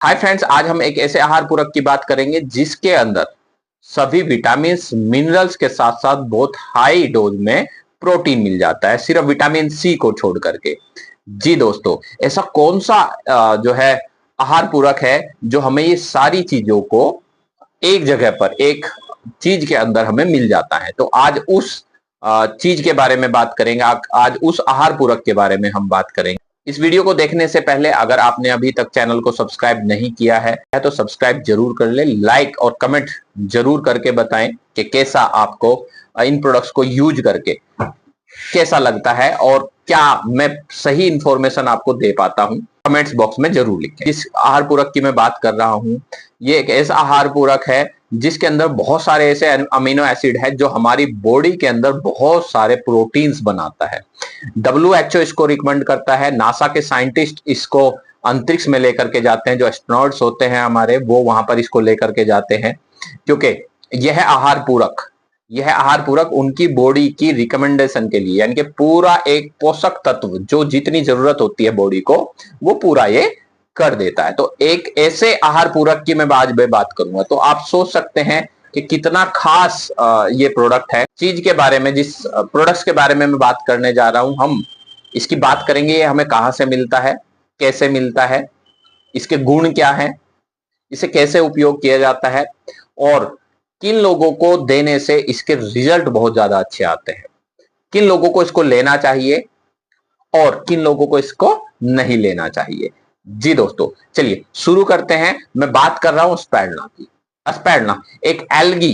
Hi friends, आज हम एक ऐसे आहार पूरक की बात करेंगे जिसके अंदर सभी विटामिन मिनरल्स के साथ साथ बहुत हाई डोज में प्रोटीन मिल जाता है, सिर्फ विटामिन सी को छोड़ करके। जी दोस्तों, ऐसा कौन सा जो है आहार पूरक है जो हमें ये सारी चीजों को एक जगह पर एक चीज के अंदर हमें मिल जाता है। तो आज उस चीज के बारे में बात करेंगे, आज उस आहार पूरक के बारे में हम बात करेंगे। इस वीडियो को देखने से पहले अगर आपने अभी तक चैनल को सब्सक्राइब नहीं किया है तो सब्सक्राइब जरूर कर ले, लाइक और कमेंट जरूर करके बताएं कि कैसा आपको इन प्रोडक्ट्स को यूज करके कैसा लगता है और क्या मैं सही इंफॉर्मेशन आपको दे पाता हूं। कमेंट्स बॉक्स में जरूर लिखें। इस आहार पूरक की मैं बात कर रहा हूं, ये एक ऐसा आहार पूरक है जिसके अंदर बहुत सारे ऐसे अमीनो एसिड है जो हमारी बॉडी के अंदर बहुत सारे प्रोटीन्स बनाता है। WHO इसको रिकमेंड करता है, नासा के साइंटिस्ट इसको अंतरिक्ष में लेकर के जाते हैं, जो एस्ट्रोनॉट्स होते हैं हमारे वो वहां पर इसको लेकर के जाते हैं, क्योंकि यह आहार पूरक उनकी बॉडी की रिकमेंडेशन के लिए, यानी कि पूरा एक पोषक तत्व जो जितनी जरूरत होती है बॉडी को वो पूरा ये कर देता है। तो एक ऐसे आहार पूरक की मैं आज बात करूंगा, तो आप सोच सकते हैं कि कितना खास ये प्रोडक्ट है। चीज के बारे में, जिस प्रोडक्ट्स के बारे में मैं बात करने जा रहा हूं, हम इसकी बात करेंगे। ये हमें कहां से मिलता है, कैसे मिलता है, इसके गुण क्या है, इसे कैसे उपयोग किया जाता है और किन लोगों को देने से इसके रिजल्ट बहुत ज्यादा अच्छे आते हैं, किन लोगों को इसको लेना चाहिए और किन लोगों को इसको नहीं लेना चाहिए। जी दोस्तों, चलिए शुरू करते हैं। मैं बात कर रहा हूं स्पैडना की। स्पैडना एक एल्गी,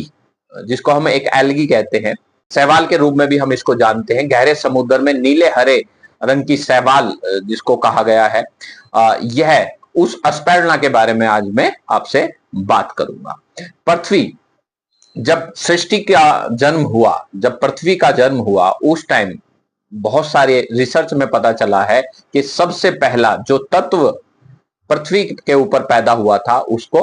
जिसको हम एक एल्गी कहते हैं, शैवाल के रूप में भी हम इसको जानते हैं। गहरे समुद्र में नीले हरे रंग की शैवाल जिसको कहा गया है, यह उस स्पैडना के बारे में आज मैं आपसे बात करूंगा। पृथ्वी जब सृष्टि का जन्म हुआ, जब पृथ्वी का जन्म हुआ, उस टाइम बहुत सारे रिसर्च में पता चला है कि सबसे पहला जो तत्व पृथ्वी के ऊपर पैदा हुआ था उसको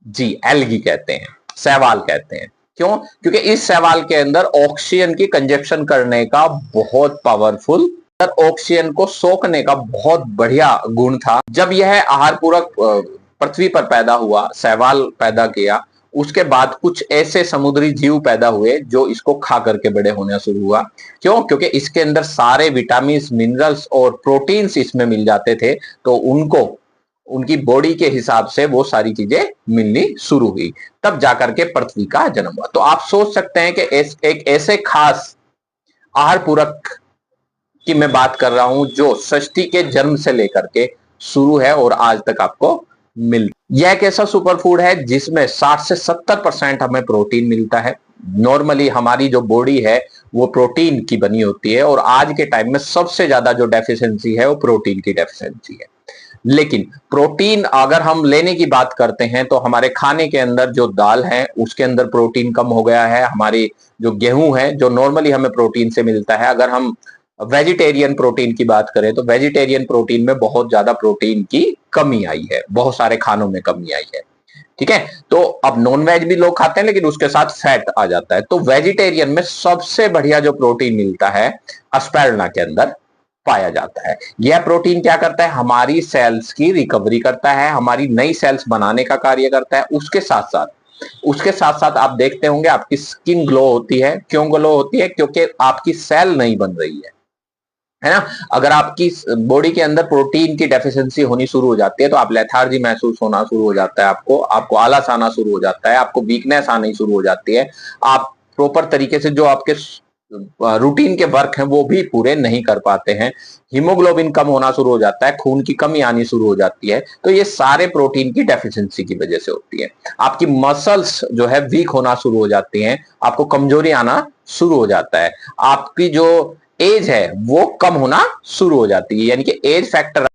एल्गी कहते हैं, शैवाल कहते हैं। क्यों? क्योंकि इस शैवाल के अंदर ऑक्सीजन की कंजप्शन करने का बहुत पावरफुल, ऑक्सीजन को सोखने का बहुत बढ़िया गुण था। जब यह आहार पूरक पृथ्वी पर पैदा हुआ, शैवाल पैदा किया, उसके बाद कुछ ऐसे समुद्री जीव पैदा हुए जो इसको खा करके बड़े होना शुरू हुआ। क्यों? क्योंकि इसके अंदर सारे विटामिन मिनरल्स और प्रोटीन्स इसमें मिल जाते थे, तो उनको उनकी बॉडी के हिसाब से वो सारी चीजें मिलनी शुरू हुई, तब जाकर के पृथ्वी का जन्म हुआ। तो आप सोच सकते हैं कि एक ऐसे खास आहार पूरक की मैं बात कर रहा हूं जो सृष्टि के जन्म से लेकर के शुरू है और आज तक आपको मिल। यह एक ऐसा सुपर फूड है जिसमें 60 से 70% हमें प्रोटीन मिलता है। नॉर्मली हमारी जो बॉडी है वो प्रोटीन की बनी होती है और आज के टाइम में सबसे ज्यादा जो डेफिशिएंसी है वो प्रोटीन की डेफिशिएंसी है। लेकिन प्रोटीन अगर हम लेने की बात करते हैं तो हमारे खाने के अंदर जो दाल है उसके अंदर प्रोटीन कम हो गया है। हमारी जो गेहूं है जो नॉर्मली हमें प्रोटीन से मिलता है, अगर हम वेजिटेरियन प्रोटीन की बात करें तो वेजिटेरियन प्रोटीन में बहुत ज्यादा प्रोटीन की कमी आई है, बहुत सारे खानों में कमी आई है। ठीक है, तो अब नॉन वेज भी लोग खाते हैं लेकिन उसके साथ फैट आ जाता है। तो वेजिटेरियन में सबसे बढ़िया जो प्रोटीन मिलता है अस्पैरुलिना के अंदर पाया जाता है। यह प्रोटीन क्या करता है? हमारी सेल्स की रिकवरी करता है, हमारी नई सेल्स बनाने का कार्य करता है। उसके साथ साथ आप देखते होंगे आपकी स्किन ग्लो होती है। क्यों ग्लो होती है? क्योंकि आपकी सेल नहीं बन रही है ना। अगर आपकी बॉडी के अंदर प्रोटीन की डेफिशिएंसी होनी शुरू हो जाती है तो आप लेथार्जी महसूस होना शुरू हो जाता है, आपको आलस आना शुरू हो जाता है, आपको वीकनेस आनी शुरू हो जाती है। आप प्रॉपर तरीके से जो आपके रूटीन के वर्क हैं वो भी पूरे नहीं कर पाते हैं। हीमोग्लोबिन कम होना शुरू हो जाता है, खून की कमी आनी शुरू हो जाती है। तो ये सारे प्रोटीन की डेफिशिएंसी की वजह से होती है। आपकी मसल्स जो है वीक होना शुरू हो जाती हैं, आपको कमजोरी आना शुरू हो जाता है, आपकी जो एज है वो कम होना शुरू हो जाती है, यानी कि एज फैक्टर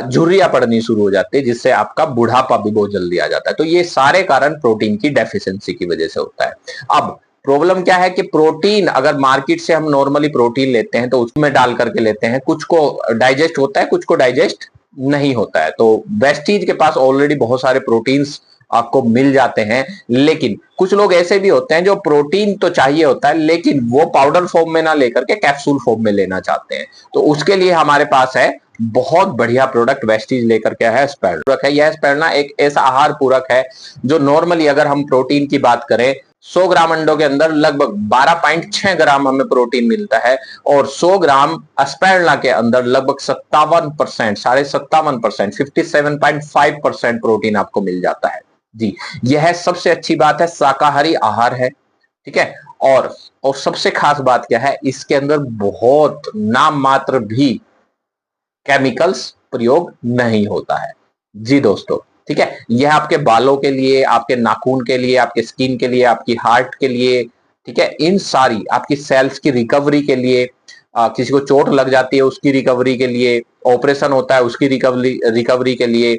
झुर्रियां पड़नी शुरू हो जाती है, जिससे आपका बुढ़ापा भी बहुत जल्दी आ जाता है। तो ये सारे कारण प्रोटीन की डेफिशिएंसी की वजह से होता है। अब प्रॉब्लम क्या है कि प्रोटीन अगर मार्केट से हम नॉर्मली प्रोटीन लेते हैं तो उसमें डाल करके लेते हैं, कुछ को डाइजेस्ट होता है, कुछ को डाइजेस्ट नहीं होता है। तो वेस्टीज के पास ऑलरेडी बहुत सारे प्रोटीन्स आपको मिल जाते हैं, लेकिन कुछ लोग ऐसे भी होते हैं जो प्रोटीन तो चाहिए होता है लेकिन वो पाउडर फॉर्म में ना लेकर के कैप्सूल फॉर्म में लेना चाहते हैं। तो उसके लिए हमारे पास है बहुत बढ़िया प्रोडक्ट वेस्टीज लेकर के है स्पैरना है। यह स्पैरना एक ऐसा आहार पूरक है जो नॉर्मली अगर हम प्रोटीन की बात करें 100 ग्राम अंडों के अंदर लगभग 12.6 ग्राम हमें प्रोटीन मिलता है और 100 ग्राम स्पैरना के अंदर लगभग 57%, 57%, 57.5% प्रोटीन आपको मिल जाता है जी। यह सबसे अच्छी बात है, शाकाहारी आहार है, ठीक है। और सबसे खास बात क्या है, इसके अंदर बहुत नाम मात्र भी केमिकल्स प्रयोग नहीं होता है जी दोस्तों, ठीक है। यह आपके बालों के लिए, आपके नाखून के लिए, आपके स्किन के लिए, आपकी हार्ट के लिए, ठीक है, इन सारी आपकी सेल्स की रिकवरी के लिए, किसी को चोट लग जाती है उसकी रिकवरी के लिए, ऑपरेशन होता है उसकी रिकवरी के लिए,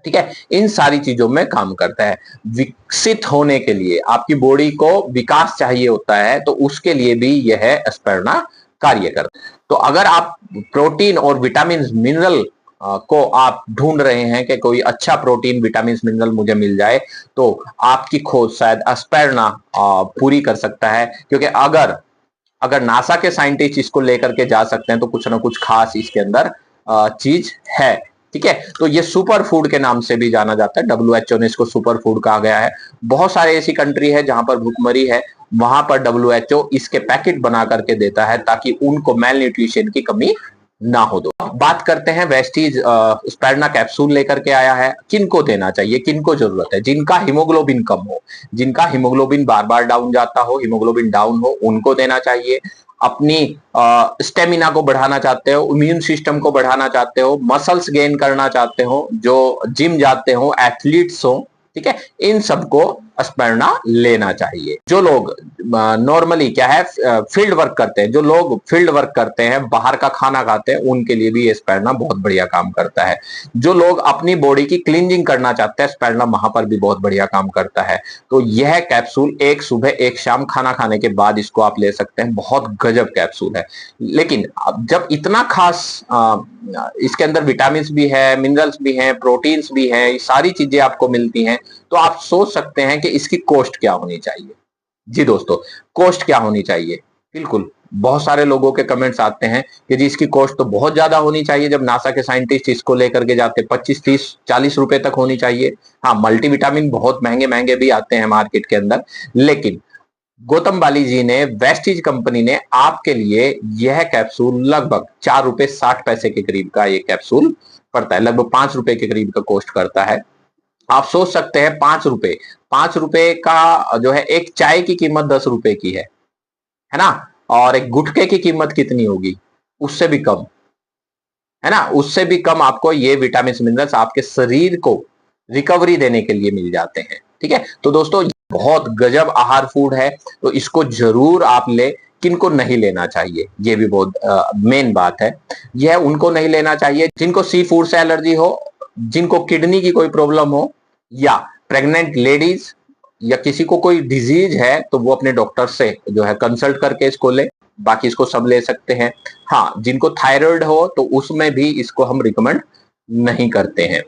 ठीक है, इन सारी चीजों में काम करता है। विकसित होने के लिए आपकी बॉडी को विकास चाहिए होता है, तो उसके लिए भी यह स्पर्ना कार्य करता है। तो अगर आप प्रोटीन और विटामिन मिनरल को आप ढूंढ रहे हैं कि कोई अच्छा प्रोटीन विटामिन मिनरल मुझे मिल जाए, तो आपकी खोज शायद स्पर्ना पूरी कर सकता है। क्योंकि अगर अगर नासा के साइंटिस्ट इसको लेकर के जा सकते हैं तो कुछ ना कुछ खास इसके अंदर चीज है, ठीक है। तो ये सुपर फूड के नाम से भी जाना जाता है, WHO ने इसको सुपर फूड कहा गया है। बहुत सारे ऐसी कंट्री है जहां पर भुखमरी है, वहां पर WHO इसके पैकेट बना करके देता है ताकि उनको मेल न्यूट्रिशन की कमी ना हो। दो बात करते हैं, वेस्टीज स्पैरना कैप्सूल लेकर के आया है, किनको देना चाहिए, किनको जरूरत है, जिनका हीमोग्लोबिन कम हो, जिनका हीमोग्लोबिन बार बार डाउन जाता हो, हीमोग्लोबिन डाउन हो, उनको देना चाहिए। अपनी स्टेमिना को बढ़ाना चाहते हो, इम्यून सिस्टम को बढ़ाना चाहते हो, मसल्स गेन करना चाहते हो, जो जिम जाते हो, एथलीट्स हो, ठीक है, इन सबको स्पैरना लेना चाहिए। जो लोग नॉर्मली क्या है फील्ड वर्क करते हैं, जो लोग फील्ड वर्क करते हैं, बाहर का खाना खाते हैं, उनके लिए भी ये स्पैरना बहुत बढ़िया काम करता है। जो लोग अपनी बॉडी की क्लींजिंग करना चाहते हैं, स्पैरना वहां पर भी बहुत बढ़िया काम करता है। तो यह कैप्सूल एक सुबह एक शाम खाना खाने के बाद इसको आप ले सकते हैं, बहुत गजब कैप्सूल है। लेकिन जब इतना खास इसके अंदर विटामिन भी है, मिनरल्स भी हैं, प्रोटीन्स भी हैं, सारी चीजें आपको मिलती हैं, तो आप सोच सकते हैं कि इसकी कॉस्ट क्या होनी चाहिए। जी दोस्तों, कॉस्ट क्या होनी चाहिए, बिल्कुल बहुत सारे लोगों के कमेंट्स आते हैं कि जी इसकी कॉस्ट तो बहुत ज्यादा होनी चाहिए। जब नासा के साइंटिस्ट इसको लेकर के जाते 25, 30, 40 रुपए तक होनी चाहिए। हाँ, मल्टीविटामिन बहुत महंगे महंगे भी आते हैं मार्केट के अंदर, लेकिन गौतम बाली जी ने, वेस्टीज कंपनी ने आपके लिए यह कैप्सूल लगभग 4 रुपए 60 पैसे के करीब का ये कैप्सूल पड़ता है, लगभग 5 रुपए के करीब का कॉस्ट करता है। आप सोच सकते हैं 5 रुपए का जो है, एक चाय की कीमत 10 रुपए की है ना, और एक गुटखे की कीमत कितनी होगी, उससे भी कम, है ना, उससे भी कम आपको ये विटामिन मिनरल्स आपके शरीर को रिकवरी देने के लिए मिल जाते हैं, ठीक है। तो दोस्तों बहुत गजब आहार फूड है, तो इसको जरूर आप ले। किनको नहीं लेना चाहिए, ये भी बहुत मेन बात है। यह उनको नहीं लेना चाहिए जिनको सी फूड से एलर्जी हो, जिनको किडनी की कोई प्रॉब्लम हो, या प्रेग्नेंट लेडीज, या किसी को कोई डिजीज है, तो वो अपने डॉक्टर से जो है कंसल्ट करके इसको ले। बाकी इसको सब ले सकते हैं। हाँ, जिनको थायराइड हो तो उसमें भी इसको हम रिकमेंड नहीं करते हैं।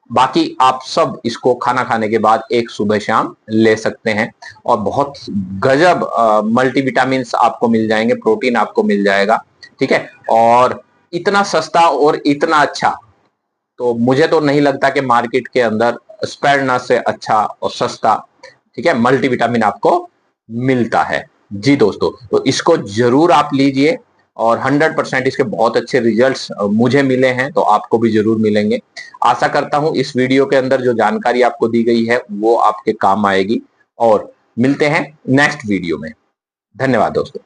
बाकी आप सब इसको खाना खाने के बाद एक सुबह शाम ले सकते हैं, और बहुत गजब मल्टीविटामिन आपको मिल जाएंगे, प्रोटीन आपको मिल जाएगा, ठीक है। और इतना सस्ता और इतना अच्छा तो मुझे तो नहीं लगता कि मार्केट के अंदर स्पैरना से अच्छा और सस्ता, ठीक है, मल्टीविटामिन आपको मिलता है जी दोस्तों। तो इसको जरूर आप लीजिए, और 100% इसके बहुत अच्छे रिजल्ट्स मुझे मिले हैं, तो आपको भी जरूर मिलेंगे। आशा करता हूं इस वीडियो के अंदर जो जानकारी आपको दी गई है वो आपके काम आएगी, और मिलते हैं नेक्स्ट वीडियो में। धन्यवाद दोस्तों।